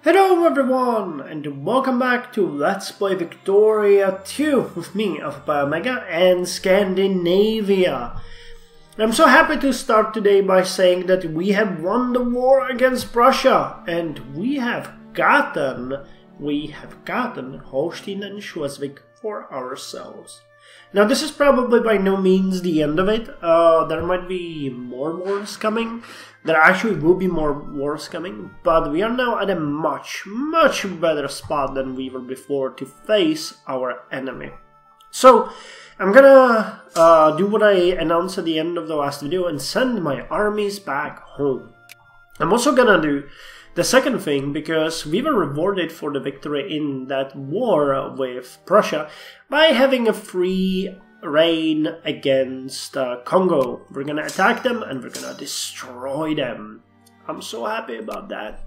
Hello everyone, and welcome back to Let's Play Victoria 2 with me, Alfapiomega, and Scandinavia. I'm so happy to start today by saying that we have won the war against Prussia, and we have gotten Holstein and Schleswig for ourselves. Now this is probably by no means the end of it. There might be more wars coming. There actually will be more wars coming, but we are now at a much better spot than we were before to face our enemy. So I'm gonna do what I announced at the end of the last video and send my armies back home. I'm also gonna do the second thing, because we were rewarded for the victory in that war with Prussia by having a free reign against Congo. We're gonna attack them and we're gonna destroy them. I'm so happy about that.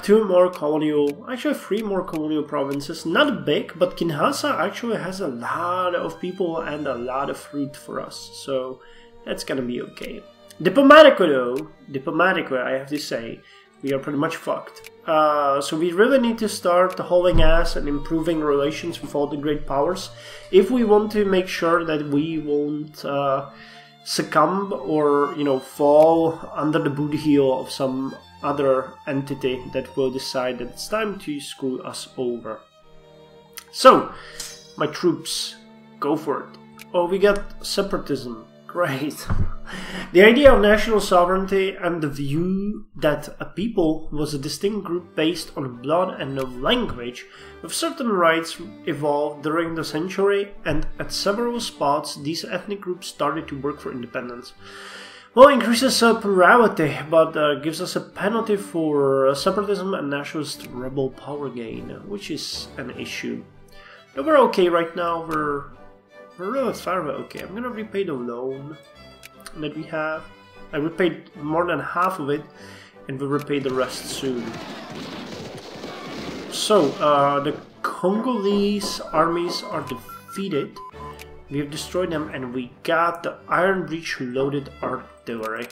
Two more colonial, actually 3 more colonial provinces. Not big, but Kinshasa actually has a lot of people and a lot of fruit for us, so that's gonna be okay. Diplomatically I have to say, we are pretty much fucked. So we really need to start hauling ass and improving relations with all the great powers if we want to make sure that we won't succumb or, fall under the boot heel of some other entity that will decide that it's time to screw us over. So, my troops, go for it. Oh, we got separatism. Great. The idea of national sovereignty and the view that a people was a distinct group based on blood and no language, with certain rights, evolved during the century, and at several spots these ethnic groups started to work for independence. Well, increases plurality, but gives us a penalty for separatism and nationalist rebel power gain, which is an issue. But we're okay right now, we're really far okay. I'm gonna repay the loan that we have. I repaid more than half of it, and we'll repay the rest soon. So, the Congolese armies are defeated. We have destroyed them, and we got the Iron Breach loaded artillery,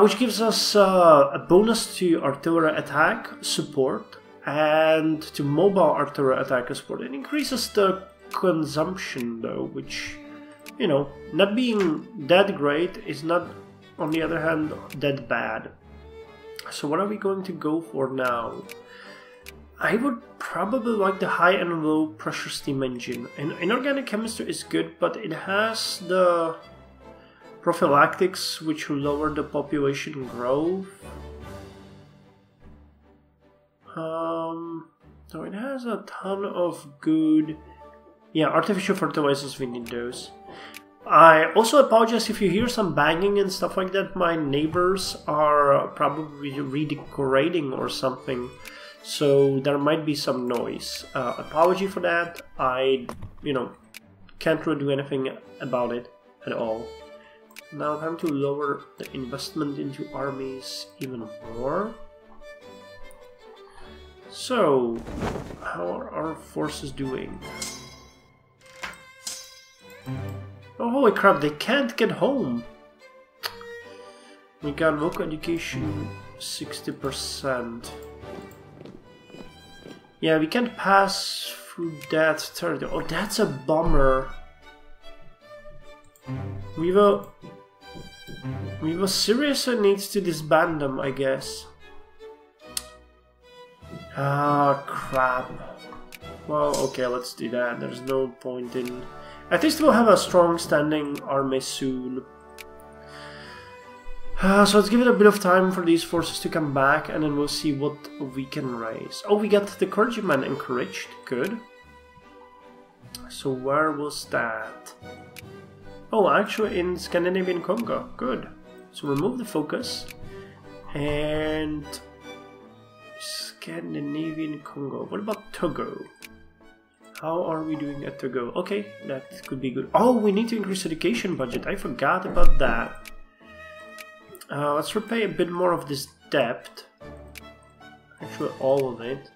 which gives us a bonus to artillery attack support and to mobile artillery attack support. It increases the consumption though, which, not being that great is not, on the other hand, that bad. So what are we going to go for now? I would probably like the high and low pressure steam engine. And inorganic chemistry is good, but it has the prophylactics which will lower the population growth. So it has a ton of good. Yeah, artificial fertilizers, we need those. I also apologize if you hear some banging and stuff like that. My neighbors are probably redecorating or something, so there might be some noise. Apology for that. I, can't really do anything about it at all. Now time to lower the investment into armies even more. So, how are our forces doing? Oh, holy crap, they can't get home! We got local education 60%. Yeah, we can't pass through that territory. Oh, that's a bummer. We will seriously need to disband them, I guess. Ah, crap. Well, okay, let's do that. There's no point in... At least we'll have a strong standing army soon. So let's give it a bit of time for these forces to come back, and then we'll see what we can raise. Oh, we got the clergyman encouraged. Good. So where was that? Oh, actually in Scandinavian Congo. Good. So remove the focus. And... Scandinavian Congo. What about Togo? How are we doing at Togo? Okay, that could be good. Oh, we need to increase education budget. I forgot about that. Let's repay a bit more of this debt. Actually, all of it.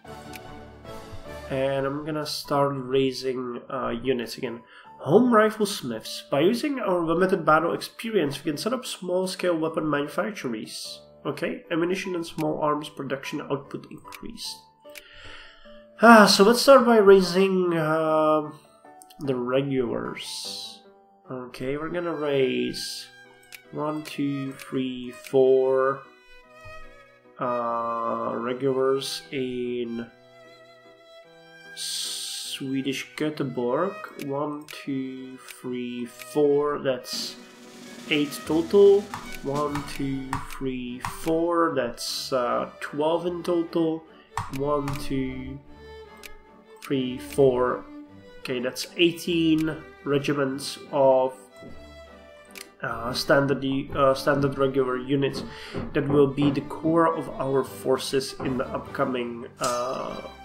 And I'm gonna start raising units again. Home rifle smiths. By using our limited battle experience, we can set up small-scale weapon manufactories. Okay, ammunition and small arms production output increased. So let's start by raising the regulars. Okay, we're gonna raise 1, 2, 3, 4 regulars in Swedish Göteborg. 1, 2, 3, 4. That's 8 total. 1, 2, 3, 4. That's 12 in total. 1, 2, 3, 4. Okay, that's 18 regiments of standard regular units that will be the core of our forces in the upcoming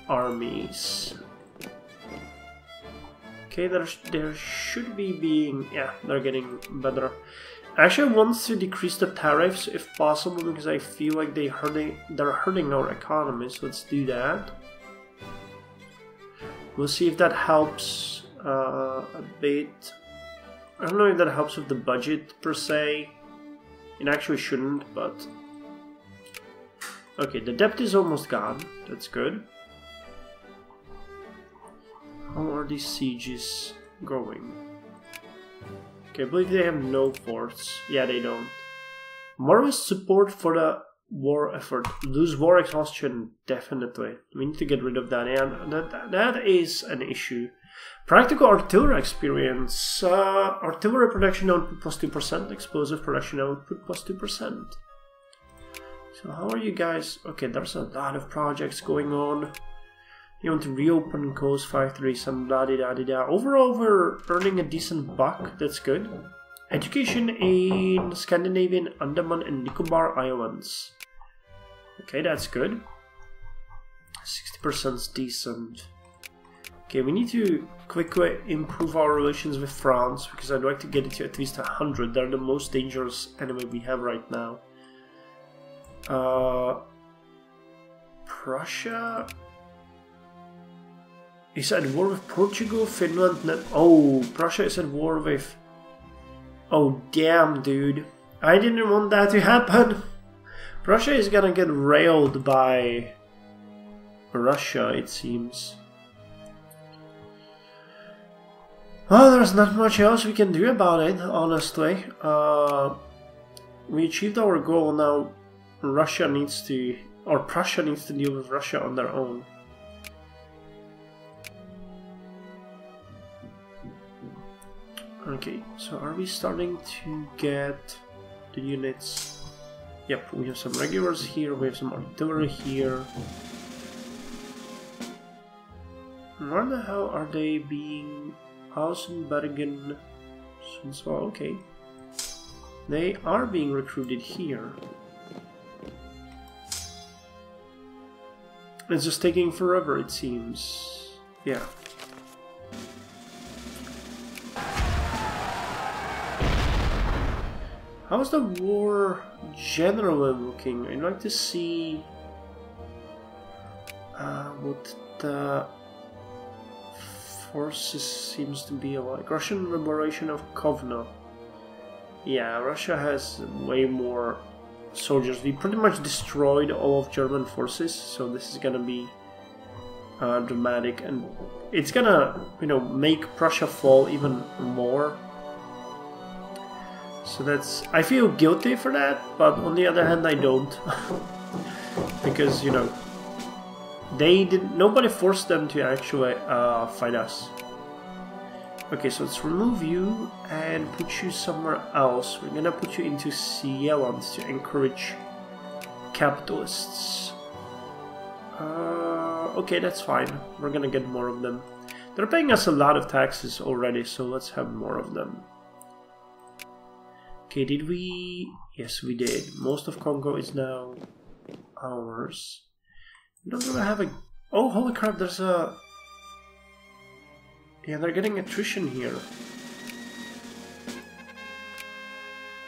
armies. Okay, there should be being... yeah, they're getting better. Actually, I want to decrease the tariffs if possible because I feel like they're hurting our economy, so let's do that. We'll see if that helps a bit. I don't know if that helps with the budget per se. It actually shouldn't, but... okay, the debt is almost gone. That's good. How are these sieges going? Okay, I believe they have no forts. Yeah, they don't. Moralist support for the war effort. Lose war exhaustion, definitely. We need to get rid of that, and that is an issue. Practical artillery experience. Artillery production output plus 2%. Explosive production output plus 2%. So how are you guys? Okay, there's a lot of projects going on. You want to reopen coast factories and da-di-da-di-da. Overall, we're earning a decent buck. That's good. Education in Scandinavian, Andaman and Nicobar Islands. Okay, that's good. 60% is decent. Okay, we need to quickly improve our relations with France because I'd like to get it to at least 100. They're the most dangerous enemy we have right now. Prussia is at war with Portugal, Finland, oh, Prussia is at war with... oh, damn, dude. I didn't want that to happen. Prussia is gonna get railed by Russia, it seems. Well, there's not much else we can do about it, honestly. We achieved our goal, now Russia needs to... or Prussia needs to deal with Russia on their own. Okay, so are we starting to get the units? Yep, we have some regulars here, we have some artillery here. Where the hell are they being... Ausenbergen... Sundsvall, okay. They are being recruited here. It's just taking forever, it seems. Yeah. How's the war generally looking? I'd like to see what the forces seems to be like. Russian liberation of Kovno. Yeah, Russia has way more soldiers. We pretty much destroyed all of German forces, so this is gonna be dramatic, and it's gonna, you know, make Prussia fall even more. So that's... I feel guilty for that, but on the other hand I don't. Because, you know, they didn't... nobody forced them to actually fight us. Okay, so let's remove you and put you somewhere else. We're gonna put you into Sieland to encourage capitalists. Okay, that's fine. We're gonna get more of them. They're paying us a lot of taxes already, so let's have more of them. Okay, did we... yes, we did. Most of Congo is now ours. We don't really have a... oh, holy crap, there's a... yeah, they're getting attrition here.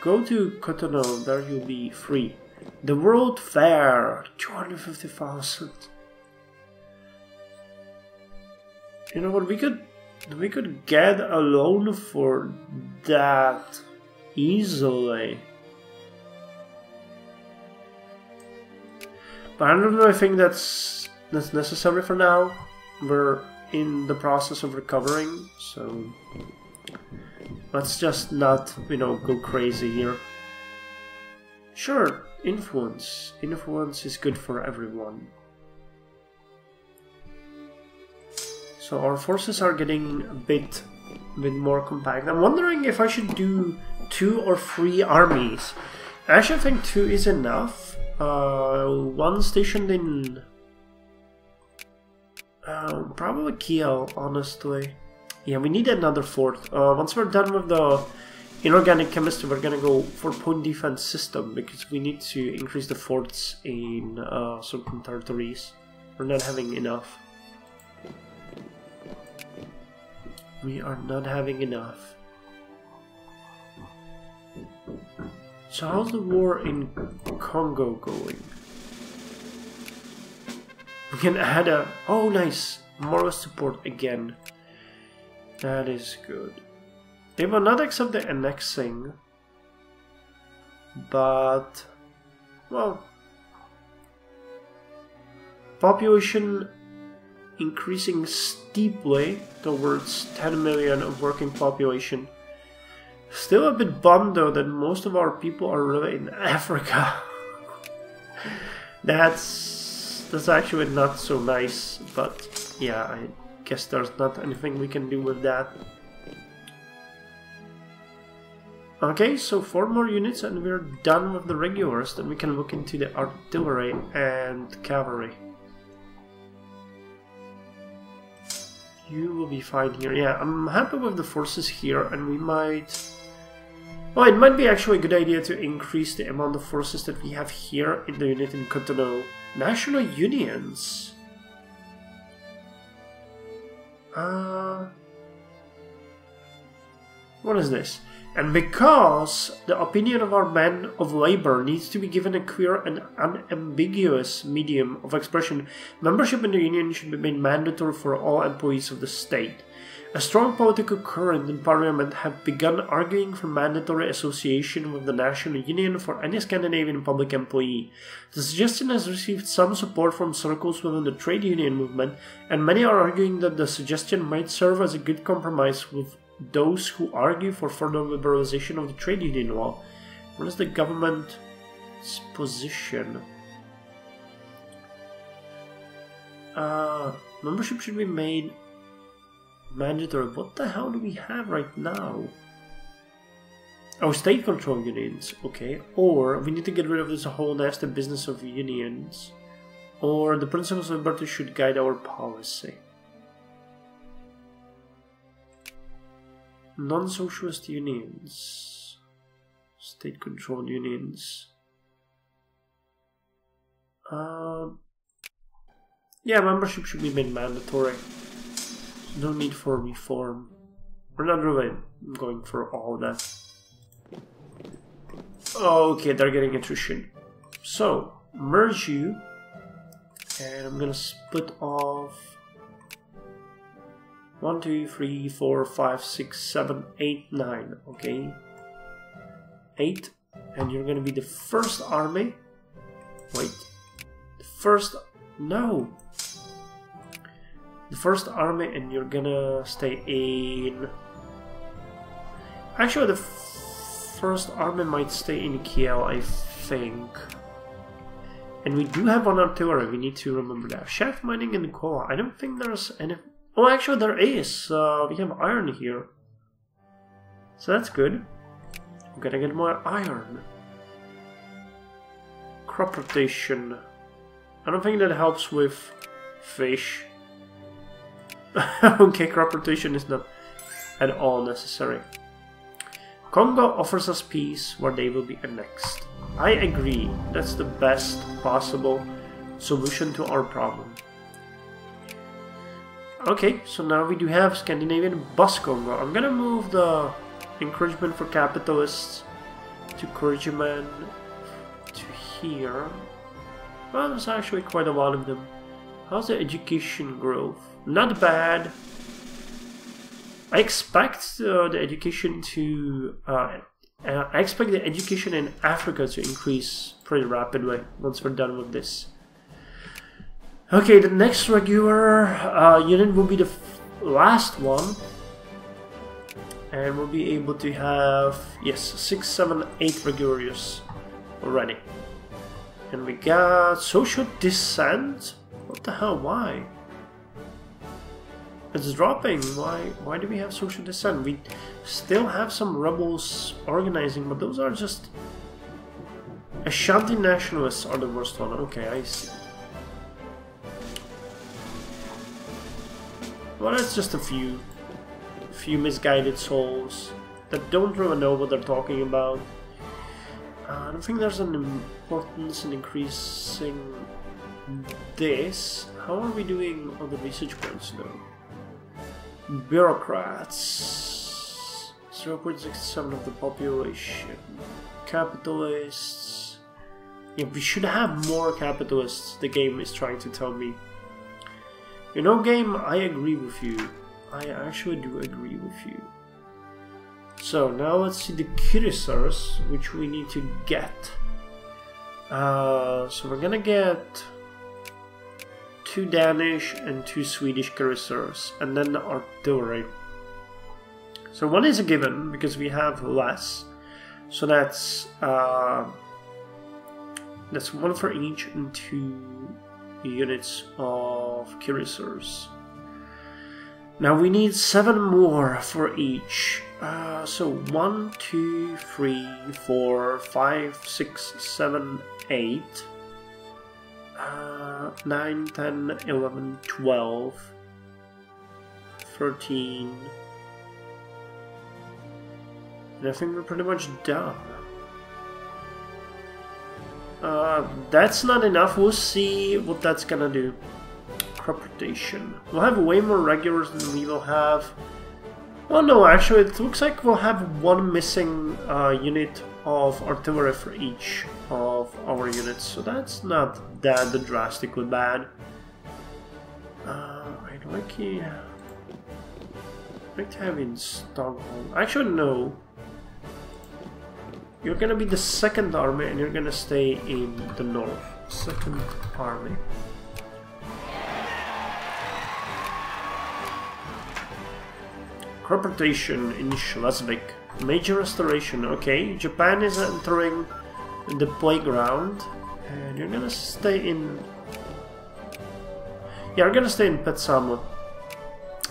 Go to Cotonou, there you'll be free. The World Fair, 250,000. You know what, we could get a loan for that easily. But I don't really think that's necessary for now. We're in the process of recovering, so let's just not, you know, go crazy here. Sure, influence. Influence is good for everyone. So our forces are getting a bit more compact. I'm wondering if I should do 2 or 3 armies. I actually think 2 is enough. 1 stationed in probably Kiel, honestly. Yeah, we need another fort. Once we're done with the inorganic chemistry, we're gonna go for point defense system because we need to increase the forts in certain territories. We're not having enough. We are not having enough. So how's the war in Congo going? We can add a... Oh, nice! Moral support again. That is good. They will not accept the annexing. But... Well... Population increasing steeply towards 10 million of working population. Still a bit bummed though that most of our people are really in Africa. That's actually not so nice, but yeah, I guess there's not anything we can do with that. Okay, so 4 more units and we're done with the regulars. Then we can look into the artillery and cavalry. You will be fine here. Yeah, I'm happy with the forces here, and we might... Well, it might be actually a good idea to increase the amount of forces that we have here in the unit in Cotonou. National unions. What is this? And because the opinion of our men of labor needs to be given a clear and unambiguous medium of expression, membership in the union should be made mandatory for all employees of the state. A strong political current in Parliament have begun arguing for mandatory association with the National Union for any Scandinavian public employee. The suggestion has received some support from circles within the trade union movement, and many are arguing that the suggestion might serve as a good compromise with those who argue for further liberalization of the trade union law. What is the government's position? Membership should be made mandatory. What the hell do we have right now? Oh, state control unions. Okay. Or we need to get rid of this whole nasty business of unions. Or the principles of liberty should guide our policy. Non-socialist unions. State-controlled unions. Yeah, membership should be made mandatory. No need for reform. We're not really going for all of that. Okay, they're getting attrition. So, merge you. And I'm gonna split off 1, 2, 3, 4, 5, 6, 7, 8, 9. Okay. 8. And you're gonna be the first army. Wait. The first... No! The first army, and you're gonna stay in... Actually, the first army might stay in Kiel, I think. And we do have one artillery, we need to remember that. Shaft mining in coal. I don't think there's any... Oh, actually there is. We have iron here. So that's good. We're gonna get more iron. Crop rotation. I don't think that helps with fish. Okay, crop rotation is not at all necessary. Congo offers us peace where they will be annexed. I agree. That's the best possible solution to our problem. Okay, so now we do have Scandinavian bus Congo. I'm gonna move the encouragement for capitalists to clergymen to here. Well, there's actually quite a lot of them. How's the education growth? Not bad. I expect the education to... I expect the education in Africa to increase pretty rapidly once we're done with this. Okay, the next regular unit will be the last one. And we'll be able to have, yes, 6, 7, 8 regulars already. And we got social dissent. What the hell, why? It's dropping. Why do we have social dissent? We still have some rebels organizing, but those are just... Ashanti nationalists are the worst one. Okay, I see. Well, that's just a few misguided souls that don't really know what they're talking about. I don't think there's an importance in increasing this. How are we doing on the research points though? Bureaucrats, 0.67 of the population. Capitalists. Yeah, we should have more capitalists, the game is trying to tell me. You know, game, I agree with you. I actually do agree with you. So now let's see the cuirassiers, which we need to get. So we're gonna get 2 Danish and 2 Swedish cuirassiers, and then the artillery. So 1 is a given because we have less. So that's 1 for each and 2 units of cuirassiers. Now we need 7 more for each. So 1, 2, 3, 4, 5, 6, 7, 8, 9, 10, 11, 12, 13. And I think we're pretty much done. That's not enough. We'll see what that's gonna do. Crop rotation. We'll have way more regulars than we will have. Oh no, actually it looks like we'll have 1 missing unit of artillery for each of our units, so that's not that drastically bad. I'd like to have in Stockholm. Actually no. You're gonna be the 2nd army and you're gonna stay in the north. 2nd army. Crop rotation in Schleswig. Major restoration. Okay, Japan is entering the playground. And you're gonna stay in... Yeah, we're gonna stay in Petsamo.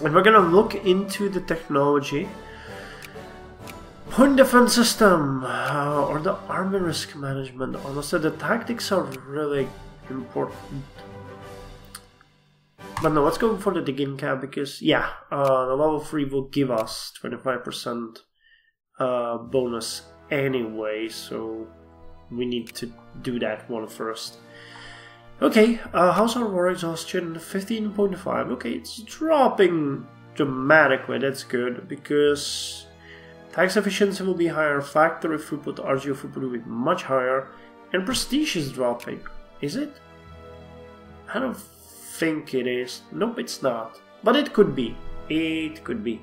And we're gonna look into the technology. Point defense system, or the army risk management. Honestly, the tactics are really important. But no, let's go for the digging cap because, yeah, the level 3 will give us 25% bonus anyway, so we need to do that one first. Okay, how's our war exhaustion? 15.5. Okay, it's dropping dramatically, that's good, because tax efficiency will be higher, factory throughput, RGO throughput will be much higher, and prestige is dropping. Is it? I don't think it is. Nope, it's not. But it could be. It could be.